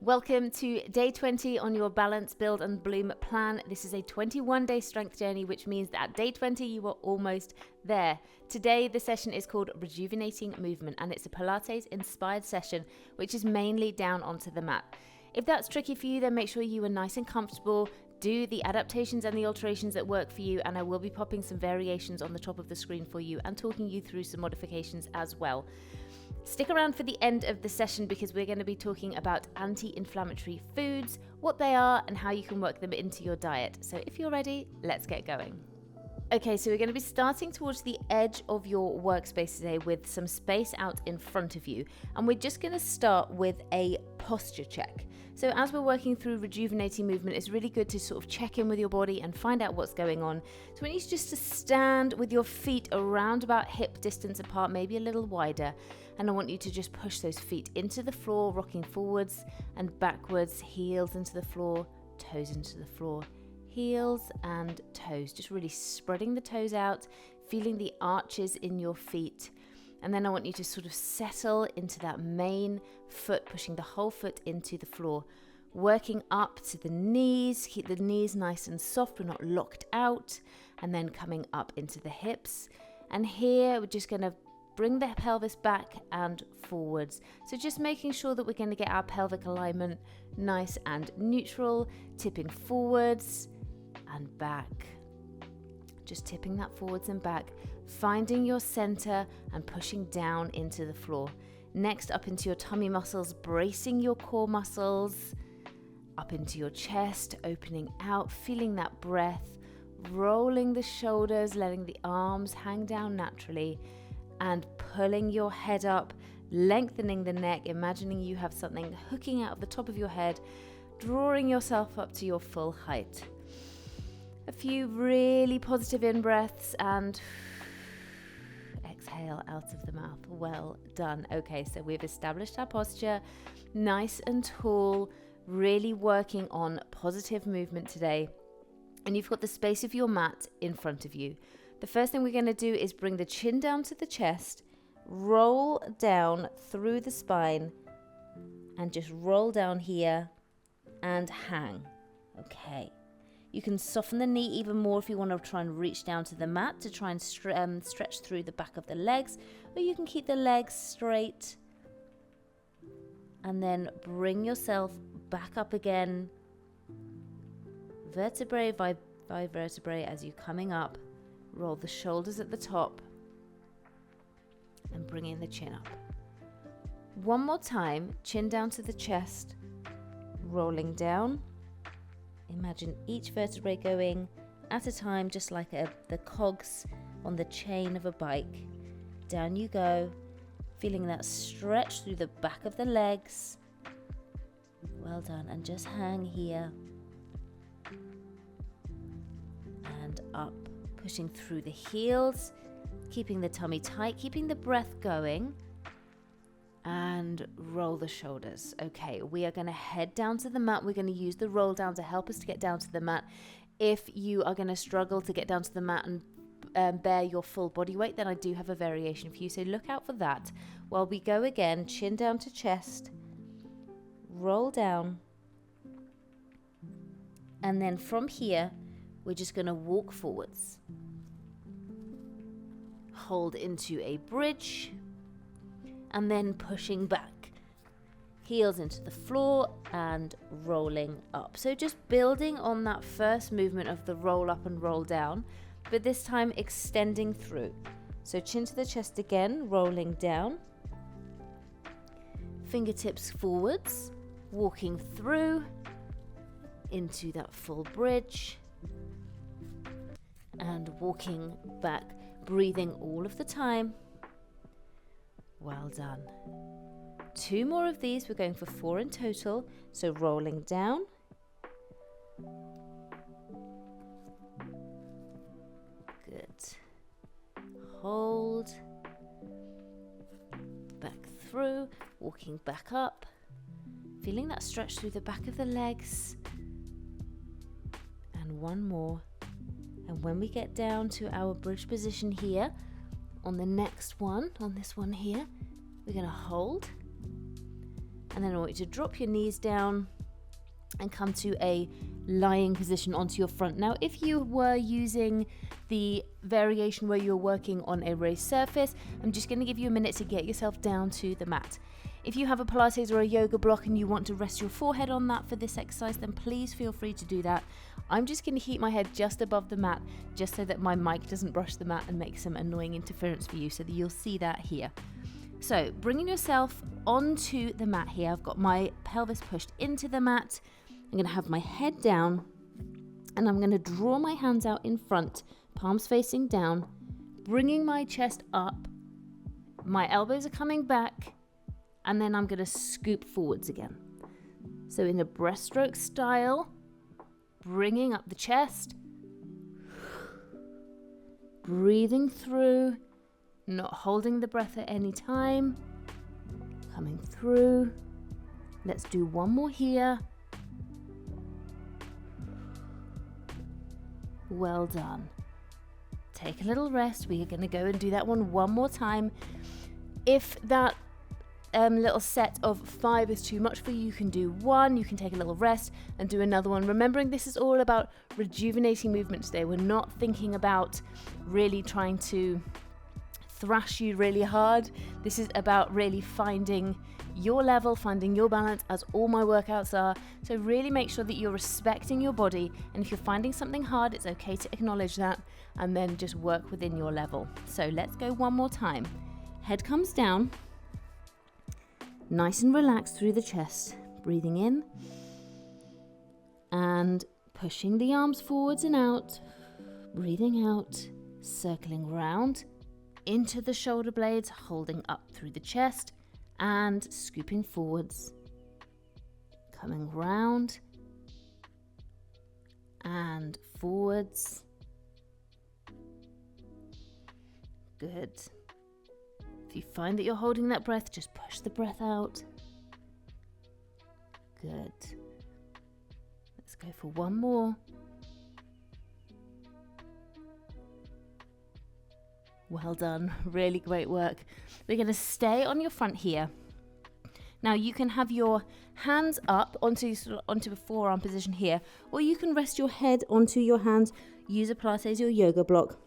Welcome to day 20 on your Balance, Build and Bloom plan. This is a 21-day strength journey, which means that at day 20, you are almost there. Today, the session is called Rejuvenating Movement, and it's a Pilates-inspired session, which is mainly down onto the mat. If that's tricky for you, then make sure you are nice and comfortable. Do the adaptations and the alterations that work for you, and I will be popping some variations on the top of the screen for you and talking you through some modifications as well. Stick around for the end of the session because we're going to be talking about anti-inflammatory foods, what they are, and how you can work them into your diet. So if you're ready, let's get going. Okay, so we're going to be starting towards the edge of your workspace today with some space out in front of you. And we're just going to start with a posture check. So as we're working through rejuvenating movement, it's really good to sort of check in with your body and find out what's going on. So we need you just to stand with your feet around about hip distance apart, maybe a little wider. And I want you to just push those feet into the floor, rocking forwards and backwards, heels into the floor, toes into the floor, heels and toes. Just really spreading the toes out, feeling the arches in your feet. And then I want you to sort of settle into that main foot, pushing the whole foot into the floor, working up to the knees. Keep the knees nice and soft, we're not locked out. And then coming up into the hips. And here we're just going to bring the pelvis back and forwards. So just making sure that we're going to get our pelvic alignment nice and neutral, tipping forwards and back. Just tipping that forwards and back, finding your center and pushing down into the floor. Next, up into your tummy muscles, bracing your core muscles, up into your chest, opening out, feeling that breath, rolling the shoulders, letting the arms hang down naturally, and pulling your head up, lengthening the neck, imagining you have something hooking out of the top of your head, drawing yourself up to your full height. A few really positive in-breaths and exhale out of the mouth. Well done. Okay, so we've established our posture, nice and tall, really working on positive movement today. And you've got the space of your mat in front of you. The first thing we're going to do is bring the chin down to the chest, roll down through the spine, and just roll down here and hang. Okay. You can soften the knee even more if you want to try and reach down to the mat to try and stretch through the back of the legs, or you can keep the legs straight and then bring yourself back up again, vertebrae by vertebrae as you're coming up. Roll the shoulders at the top and bring in the chin up. One more time, chin down to the chest, rolling down. Imagine each vertebrae going at a time, just like the cogs on the chain of a bike. Down you go, feeling that stretch through the back of the legs. Well done, and just hang here and up. Pushing through the heels, keeping the tummy tight, keeping the breath going, and roll the shoulders. Okay, we are going to head down to the mat. We're going to use the roll down to help us to get down to the mat. If you are going to struggle to get down to the mat and bear your full body weight, then I do have a variation for you, so look out for that. While we go again, chin down to chest, roll down, and then from here, we're just going to walk forwards. Hold into a bridge and then pushing back. Heels into the floor and rolling up. So just building on that first movement of the roll up and roll down, but this time extending through. So chin to the chest again, rolling down. Fingertips forwards, walking through into that full bridge. And walking back, breathing all of the time. Well done. 2 more of these. We're going for 4 in total. So rolling down. Good. Hold. Back through. Walking back up. Feeling that stretch through the back of the legs. And 1 more. And when we get down to our bridge position here, on the next one, on this one here, we're going to hold And then I want you to drop your knees down and come to a lying position onto your front. Now, if you were using the variation where you're working on a raised surface, I'm just going to give you a minute to get yourself down to the mat. If you have a Pilates or a yoga block and you want to rest your forehead on that for this exercise, then please feel free to do that. I'm just going to keep my head just above the mat, just so that my mic doesn't brush the mat and make some annoying interference for you, so that you'll see that here. So bringing yourself onto the mat here, I've got my pelvis pushed into the mat. I'm going to have my head down and I'm going to draw my hands out in front, palms facing down, bringing my chest up. My elbows are coming back, and then I'm going to scoop forwards again. So in a breaststroke style, bringing up the chest, breathing through, not holding the breath at any time, coming through. Let's do one more here. Well done. Take a little rest. We are going to go and do that one more time. If that little set of 5 is too much for you, you can do 1. You can take a little rest and do another one. Remembering this is all about rejuvenating movement today. We're not thinking about really trying to thrash you really hard. This is about really finding your level, finding your balance, as all my workouts are. So really make sure that you're respecting your body, and if you're finding something hard, it's okay to acknowledge that and then just work within your level. So let's go one more time. Head comes down, nice and relaxed through the chest, breathing in and pushing the arms forwards and out, breathing out, circling round into the shoulder blades, holding up through the chest and scooping forwards, coming round and forwards. Good. If you find that you're holding that breath, just push the breath out. Good. Let's go for one more. Well done, really great work. We're going to stay on your front here. Now you can have your hands up onto a forearm position here, or you can rest your head onto your hands, use a Pilates or yoga block.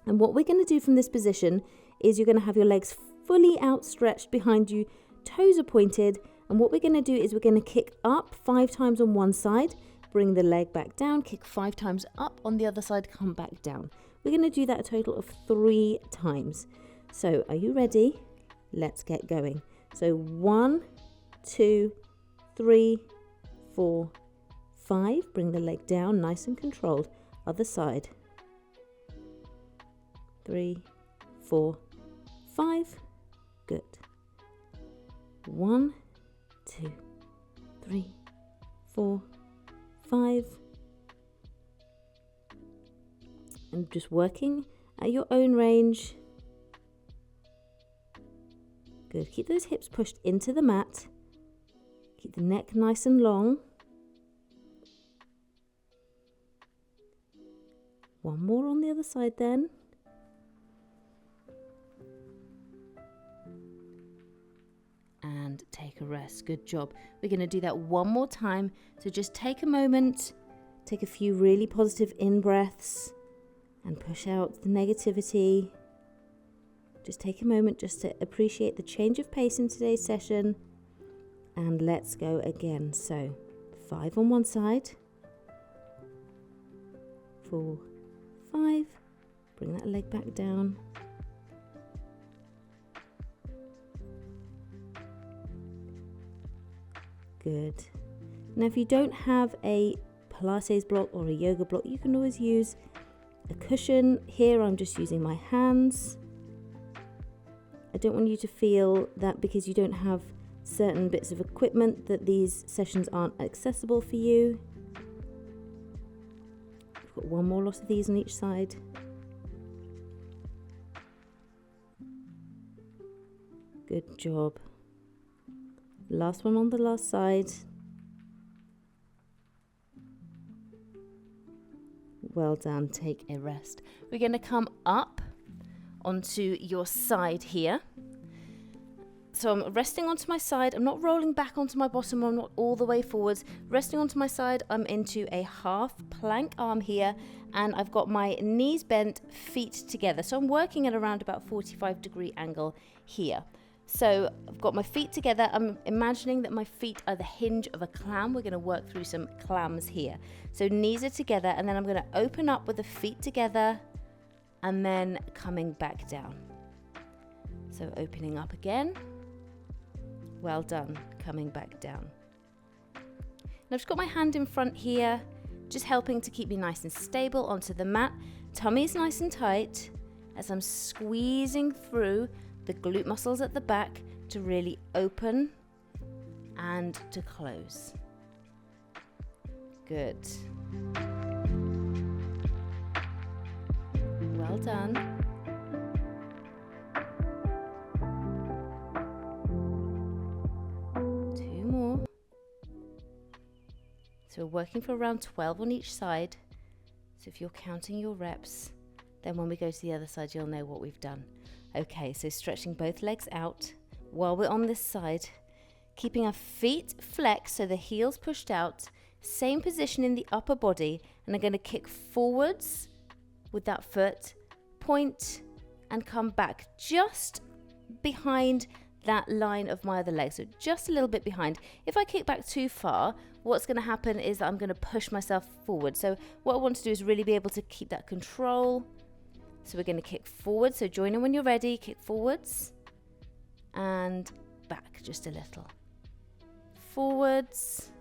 And what we're going to do from this position is you're going to have your legs fully outstretched behind you, toes are pointed, and what we're going to do is we're going to kick up 5 times on one side, bring the leg back down, kick 5 times up on the other side, come back down. We're going to do that a total of 3 times. So are you ready? Let's get going. So 1, 2, 3, 4, 5. Bring the leg down, nice and controlled. Other side. 3, 4, 5. Good. 1, 2, 3, 4, 5. And just working at your own range. Good. Keep those hips pushed into the mat. Keep the neck nice and long. One more on the other side then. And take a rest. Good job. We're going to do that one more time. So just take a moment, take a few really positive in-breaths and push out the negativity. Just take a moment just to appreciate the change of pace in today's session. And let's go again. So 5 on one side. 4, 5. Bring that leg back down. Good. Now if you don't have a Pilates block or a yoga block, you can always use a cushion. Here I'm just using my hands. I don't want you to feel that because you don't have certain bits of equipment that these sessions aren't accessible for you. I've got one more lot of these on each side. Good job. Last one on the last side. Well done. Take a rest. We're going to come up onto your side here. So I'm resting onto my side. I'm not rolling back onto my bottom. I'm not all the way forwards. Resting onto my side, I'm into a half plank arm here, and I've got my knees bent, feet together. So I'm working at around about 45-degree angle here. So I've got my feet together. I'm imagining that my feet are the hinge of a clam. We're going to work through some clams here. So knees are together, and then I'm going to open up with the feet together and then coming back down. So opening up again. Well done. Coming back down. Now I've just got my hand in front here, just helping to keep me nice and stable onto the mat. Tummy is nice and tight as I'm squeezing through the glute muscles at the back to really open and to close. Good. Well done. Two more. So we're working for around 12 on each side. So if you're counting your reps, then when we go to the other side, you'll know what we've done. Okay, so stretching both legs out while we're on this side, keeping our feet flexed so the heels pushed out, same position in the upper body, and I'm going to kick forwards with that foot, point and come back just behind that line of my other leg, so just a little bit behind. If I kick back too far, what's going to happen is that I'm going to push myself forward. So what I want to do is really be able to keep that control. So we're going to kick forward. So join in when you're ready. Kick forwards and back just a little. Forwards,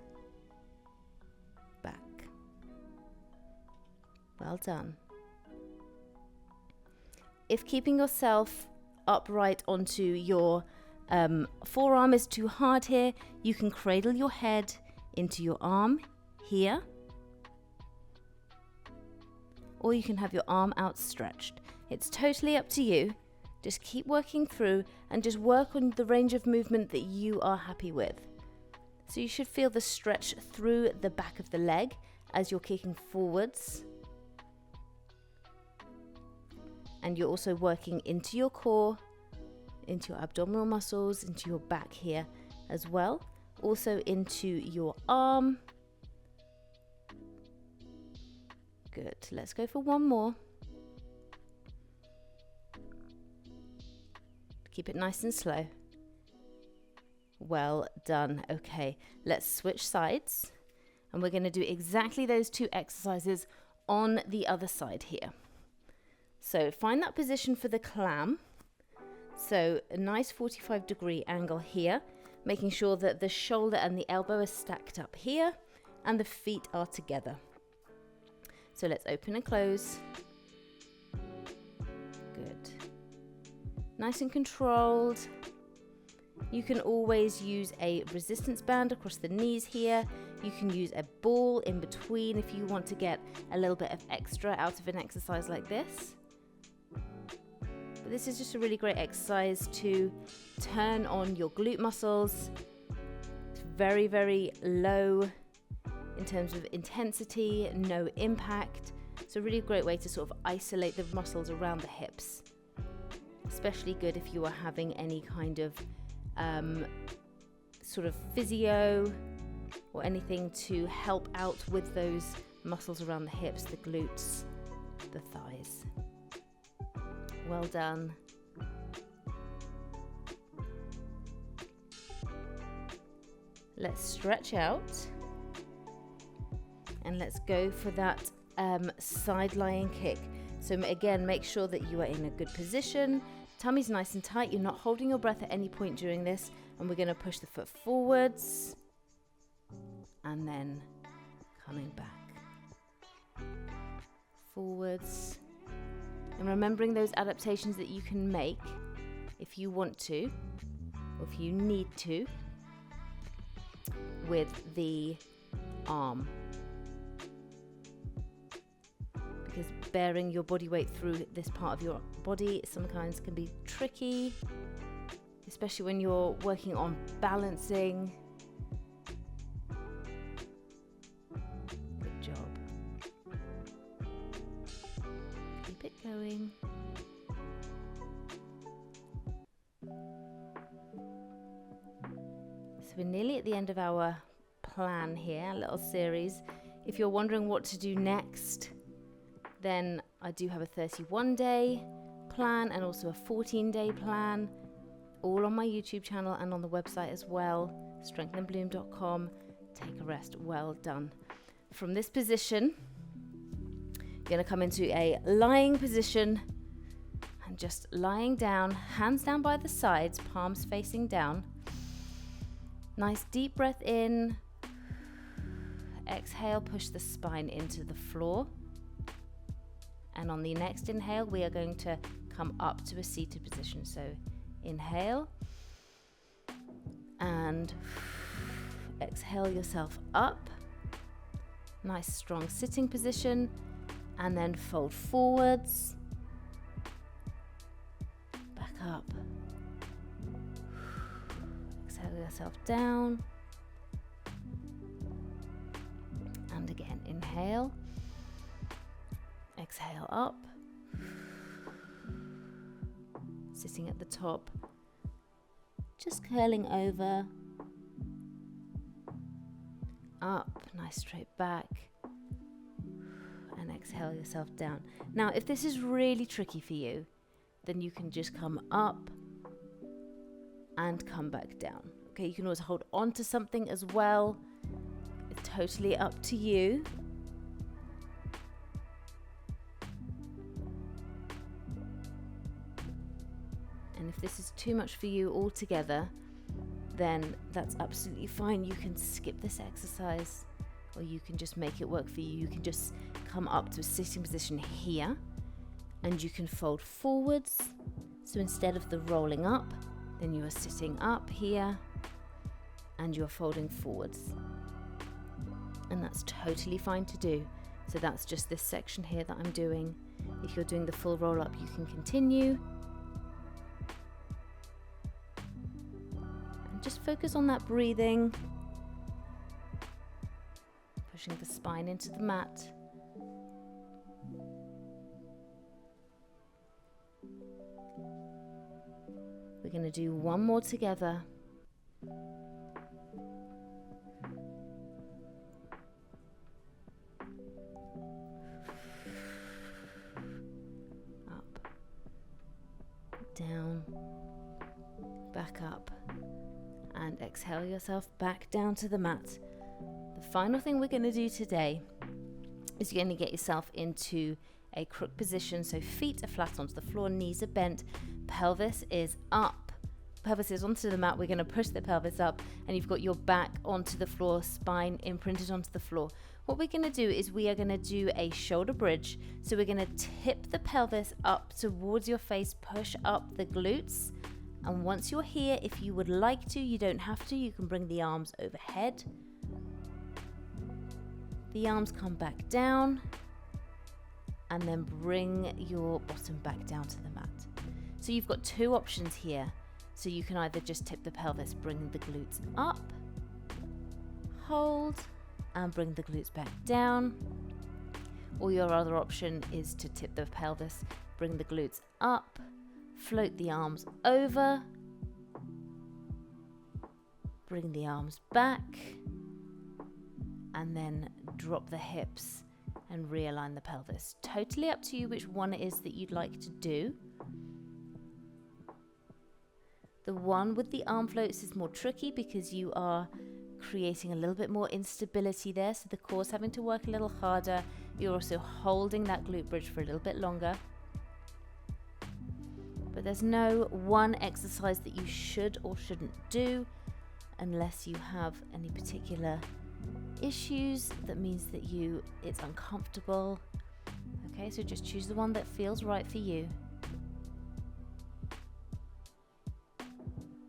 back. Well done. If keeping yourself upright onto your forearm is too hard here, you can cradle your head into your arm here. Or you can have your arm outstretched. It's totally up to you. Just keep working through and just work on the range of movement that you are happy with. So you should feel the stretch through the back of the leg as you're kicking forwards. And you're also working into your core, into your abdominal muscles, into your back here as well. Also into your arm. Good. Let's go for one more. Keep it nice and slow. Well done. Okay, let's switch sides. And we're going to do exactly those two exercises on the other side here. So find that position for the clam. So a nice 45-degree angle here, making sure that the shoulder and the elbow are stacked up here and the feet are together. So let's open and close. Good. Nice and controlled. You can always use a resistance band across the knees here. You can use a ball in between if you want to get a little bit of extra out of an exercise like this. But this is just a really great exercise to turn on your glute muscles. It's very, very low in terms of intensity, no impact. It's a really great way to sort of isolate the muscles around the hips. Especially good if you are having any kind of sort of physio or anything to help out with those muscles around the hips, the glutes, the thighs. Well done. Let's stretch out. And let's go for that side lying kick. So again, make sure that you are in a good position. Tummy's nice and tight. You're not holding your breath at any point during this. And we're going to push the foot forwards. And then coming back. Forwards. And remembering those adaptations that you can make if you want to, or if you need to, with the arm. Because bearing your body weight through this part of your body sometimes can be tricky, especially when you're working on balancing. Good job. Keep it going. we're nearly at the end of our plan here, a little series. If you're wondering what to do next, then I do have a 31-day plan and also a 14-day plan, all on my YouTube channel and on the website as well, strengthandbloom.com. Take a rest. Well done. From this position, you're going to come into a lying position and just lying down, hands down by the sides, palms facing down. Nice deep breath in. Exhale, push the spine into the floor. And on the next inhale, we are going to come up to a seated position. So inhale and exhale yourself up. Nice strong sitting position. And then fold forwards. Back up. Exhale yourself down. And again, inhale. Exhale up. Sitting at the top. Just curling over. Up, nice straight back. And exhale yourself down. Now, if this is really tricky for you, then you can just come up and come back down. Okay, you can always hold on to something as well. It's totally up to you. And if this is too much for you altogether, then that's absolutely fine. You can skip this exercise, or you can just make it work for you. You can just come up to a sitting position here, and you can fold forwards. So instead of the rolling up, then you are sitting up here, and you are folding forwards. And that's totally fine to do. So that's just this section here that I'm doing. If you're doing the full roll up, you can continue. Just focus on that breathing, pushing the spine into the mat. We're going to do one more together. Up, down, back up. And exhale yourself back down to the mat. The final thing we're going to do today is you're going to get yourself into a crook position. So feet are flat onto the floor, knees are bent, pelvis is up. Pelvis is onto the mat. We're going to push the pelvis up, and you've got your back onto the floor, spine imprinted onto the floor. What we're going to do is we are going to do a shoulder bridge. So we're going to tip the pelvis up towards your face, push up the glutes. And once you're here, if you would like to, you don't have to, you can bring the arms overhead. The arms come back down, and then bring your bottom back down to the mat. So you've got two options here. So you can either just tip the pelvis, bring the glutes up, hold, and bring the glutes back down. Or your other option is to tip the pelvis, bring the glutes up, float the arms over, bring the arms back, and then drop the hips and realign the pelvis. Totally up to you which one it is that you'd like to do. The one with the arm floats is more tricky because you are creating a little bit more instability there, so the core's having to work a little harder. You're also holding that glute bridge for a little bit longer. But there's no one exercise that you should or shouldn't do unless you have any particular issues that means that it's uncomfortable. Okay, so just choose the one that feels right for you.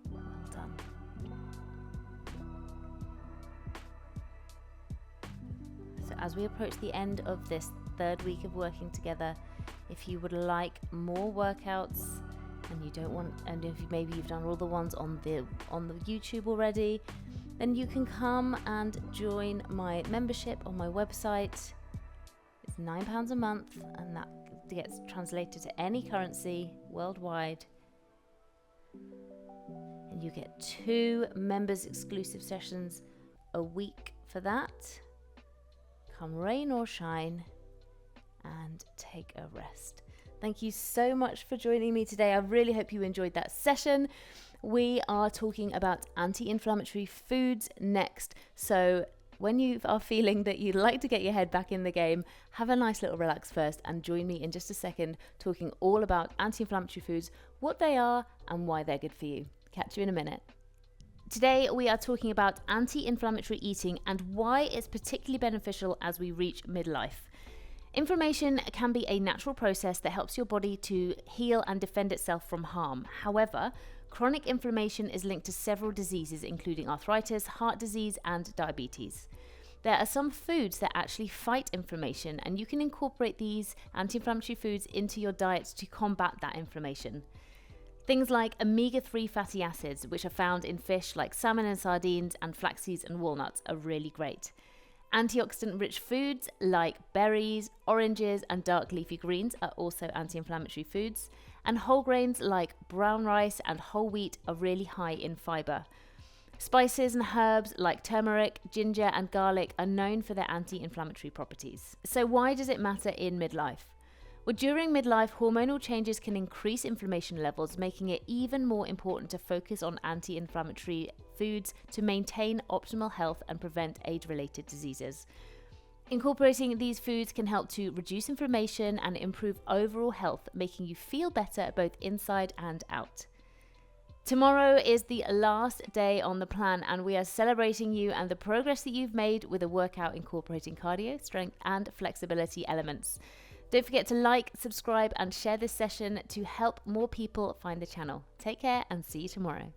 Well done. So as we approach the end of this third week of working together, if you would like more workouts, and you don't want, and if maybe you've done all the ones on the YouTube already, then you can come and join my membership on my website. It's £9 a month, and that gets translated to any currency worldwide. You get 2 members exclusive sessions a week for that. Come rain or shine, and take a rest. Thank you so much for joining me today. I really hope you enjoyed that session. We are talking about anti-inflammatory foods next. So when you are feeling that you'd like to get your head back in the game, have a nice little relax first and join me in just a second talking all about anti-inflammatory foods, what they are and why they're good for you. Catch you in a minute. Today we are talking about anti-inflammatory eating and why it's particularly beneficial as we reach midlife. Inflammation can be a natural process that helps your body to heal and defend itself from harm. However, chronic inflammation is linked to several diseases, including arthritis, heart disease, and diabetes. There are some foods that actually fight inflammation, and you can incorporate these anti-inflammatory foods into your diet to combat that inflammation. Things like omega-3 fatty acids, which are found in fish like salmon and sardines, and flax seeds and walnuts, are really great. Antioxidant-rich foods like berries, oranges, and dark leafy greens are also anti-inflammatory foods. And whole grains like brown rice and whole wheat are really high in fiber. Spices and herbs like turmeric, ginger, and garlic are known for their anti-inflammatory properties. So why does it matter in midlife? Well, during midlife, hormonal changes can increase inflammation levels, making it even more important to focus on anti-inflammatory foods to maintain optimal health and prevent age-related diseases. Incorporating these foods can help to reduce inflammation and improve overall health, making you feel better both inside and out. Tomorrow is the last day on the plan, and we are celebrating you and the progress that you've made with a workout incorporating cardio, strength, and flexibility elements. Don't forget to like, subscribe, and share this session to help more people find the channel. Take care and see you tomorrow.